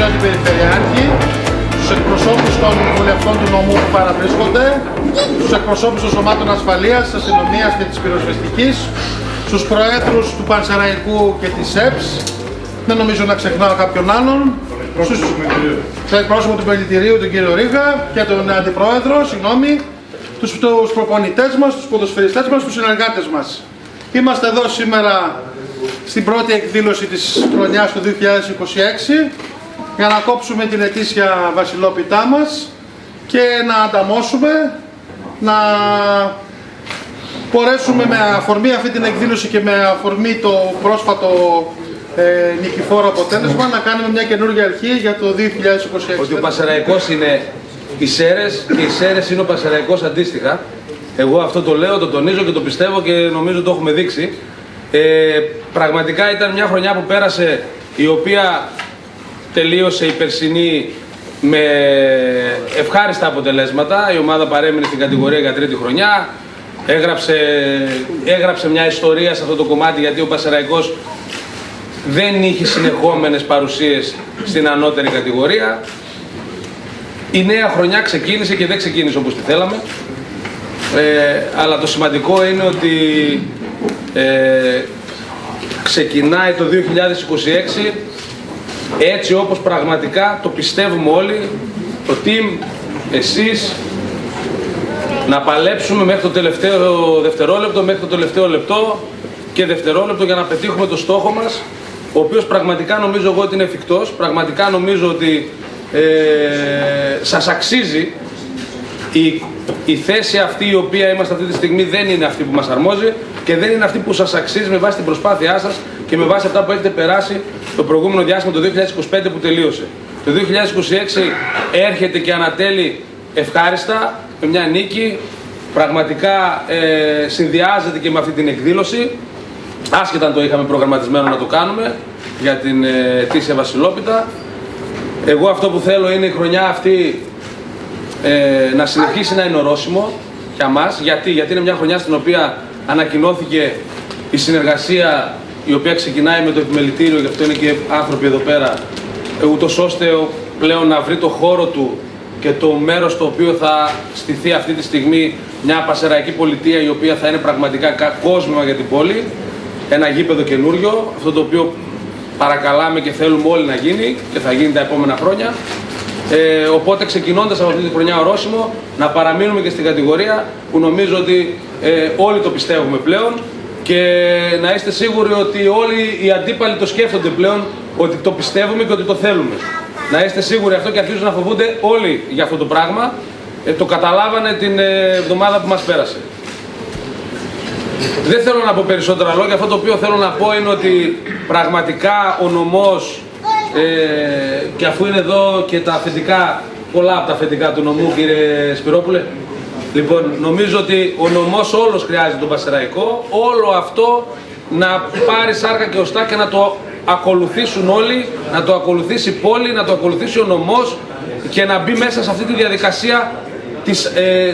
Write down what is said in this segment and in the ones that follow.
κύριο Αντιπεριφερειάρχη, τους εκπροσώπους των βουλευτών του νομού που παραβρίσκονται, τους εκπροσώπους των σωμάτων ασφαλείας, της αστυνομίας και της πυροσβεστικής, στους προέδρους του Πανσεραϊκού και της ΕΠΣ, δεν νομίζω να ξεχνάω κάποιον άλλον, στον εκπρόσωπο του Πολιτηρίου, τον κύριο Ρίγα, και τον αντιπρόεδρο, συγγνώμη, τους προπονητές μας, τους ποδοσφαιριστές μας, τους συνεργάτες μας. Είμαστε εδώ σήμερα στην πρώτη εκδήλωση της χρονιάς του 2026 για να κόψουμε την ετήσια βασιλόπιτά μας και να ανταμώσουμε, να μπορέσουμε με αφορμή αυτή την εκδήλωση και με αφορμή το πρόσφατο νικηφόρο αποτέλεσμα να κάνουμε μια καινούργια αρχή για το 2026. Ότι ο Πασεραϊκός είναι οι Σέρρες και οι Σέρρες είναι ο Πασεραϊκός αντίστοιχα. Εγώ αυτό το λέω, το τονίζω και το πιστεύω και νομίζω το έχουμε δείξει. Πραγματικά ήταν μια χρονιά που πέρασε, η οποία τελείωσε η περσινή με ευχάριστα αποτελέσματα. Η ομάδα παρέμεινε στην κατηγορία για τρίτη χρονιά. Έγραψε μια ιστορία σε αυτό το κομμάτι, γιατί ο Πασεραϊκός δεν είχε συνεχόμενες παρουσίες στην ανώτερη κατηγορία. Η νέα χρονιά ξεκίνησε και δεν ξεκίνησε όπως τη θέλαμε. Αλλά το σημαντικό είναι ότι ξεκινάει το 2026 έτσι όπως πραγματικά το πιστεύουμε όλοι, το team, εσείς, να παλέψουμε μέχρι το τελευταίο δευτερόλεπτο, μέχρι το τελευταίο λεπτό και δευτερόλεπτο για να πετύχουμε το στόχο μας, ο οποίος πραγματικά νομίζω εγώ ότι είναι εφικτός, πραγματικά νομίζω ότι σας αξίζει. Η θέση αυτή η οποία είμαστε αυτή τη στιγμή δεν είναι αυτή που μας αρμόζει και δεν είναι αυτή που σας αξίζει με βάση την προσπάθειά σας και με βάση αυτά που έχετε περάσει το προηγούμενο διάστημα, το 2025 που τελείωσε. Το 2026 έρχεται και ανατέλει ευχάριστα, με μια νίκη, πραγματικά συνδυάζεται και με αυτή την εκδήλωση, άσχετα αν το είχαμε προγραμματισμένο να το κάνουμε για την ετήσια βασιλόπιτα. Εγώ αυτό που θέλω είναι η χρονιά αυτή να συνεχίσει να είναι ορόσημο για μας. Γιατί είναι μια χρονιά στην οποία ανακοινώθηκε η συνεργασία η οποία ξεκινάει με το επιμελητήριο, γι' αυτό είναι και άνθρωποι εδώ πέρα, ούτως ώστε πλέον να βρει το χώρο του και το μέρος το οποίο θα στηθεί αυτή τη στιγμή μια πασεραϊκή πολιτεία η οποία θα είναι πραγματικά κόσμημα για την πόλη, ένα γήπεδο καινούριο, αυτό το οποίο παρακαλάμε και θέλουμε όλοι να γίνει και θα γίνει τα επόμενα χρόνια. Οπότε ξεκινώντας από αυτή τη χρονιά ορόσημο, να παραμείνουμε και στην κατηγορία που νομίζω ότι όλοι το πιστεύουμε πλέον και να είστε σίγουροι ότι όλοι οι αντίπαλοι το σκέφτονται πλέον, ότι το πιστεύουμε και ότι το θέλουμε. Να είστε σίγουροι αυτό και αρχίζουν να φοβούνται όλοι για αυτό το πράγμα. Το καταλάβανε την εβδομάδα που μας πέρασε. Δεν θέλω να πω περισσότερα λόγια, αυτό το οποίο θέλω να πω είναι ότι πραγματικά ο νομός, και αφού είναι εδώ και τα αφεντικά, πολλά από τα αφεντικά του νομού, κύριε Σπυρόπουλε, λοιπόν, νομίζω ότι ο νομός όλος χρειάζεται τον Πασεραϊκό, όλο αυτό να πάρει σάρκα και οστά και να το ακολουθήσουν όλοι, να το ακολουθήσει η πόλη, να το ακολουθήσει ο νομός και να μπει μέσα σε αυτή τη διαδικασία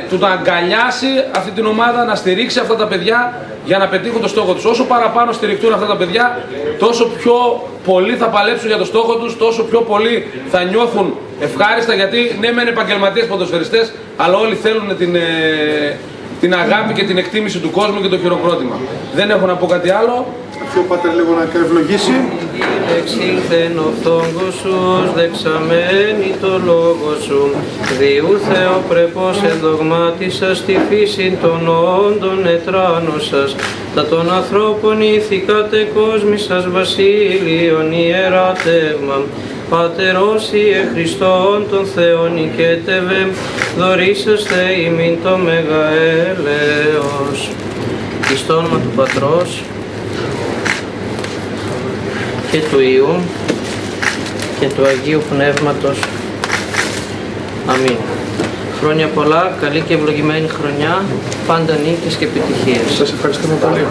του να αγκαλιάσει αυτή την ομάδα, να στηρίξει αυτά τα παιδιά για να πετύχουν το στόχο τους. Όσο παραπάνω στηριχτούν αυτά τα παιδιά, τόσο πιο πολύ θα παλέψουν για το στόχο τους, τόσο πιο πολύ θα νιώθουν ευχάριστα, γιατί ναι, μεν επαγγελματίες ποδοσφαιριστές, αλλά όλοι θέλουν την αγάπη και την εκτίμηση του κόσμου και το χειροκρότημα. Δεν έχω να πω κάτι άλλο. Ο Πάτερ λίγο να ευλογήσει. Εξήλθεν ο φθόγκος σου, δεξαμένη το λόγο σου. Διού Θεοπρεπώς ενδογμάτισας τη φύση των όντων ετράνωσας. Τα των ανθρώπων ηθικάτε κόσμησας βασίλειον ιεράτευμα. Πατερός Ιε Χριστόν των Θεών οικέτευε, δωρήσαστε ημίν το μεγαέλεος. Εις το όνομα του Πατρός και του Υιού και του Αγίου Πνεύματος. Αμήν. Χρόνια πολλά, καλή και ευλογημένη χρονιά, πάντα νίκης και επιτυχίες. Σας ευχαριστούμε πολύ.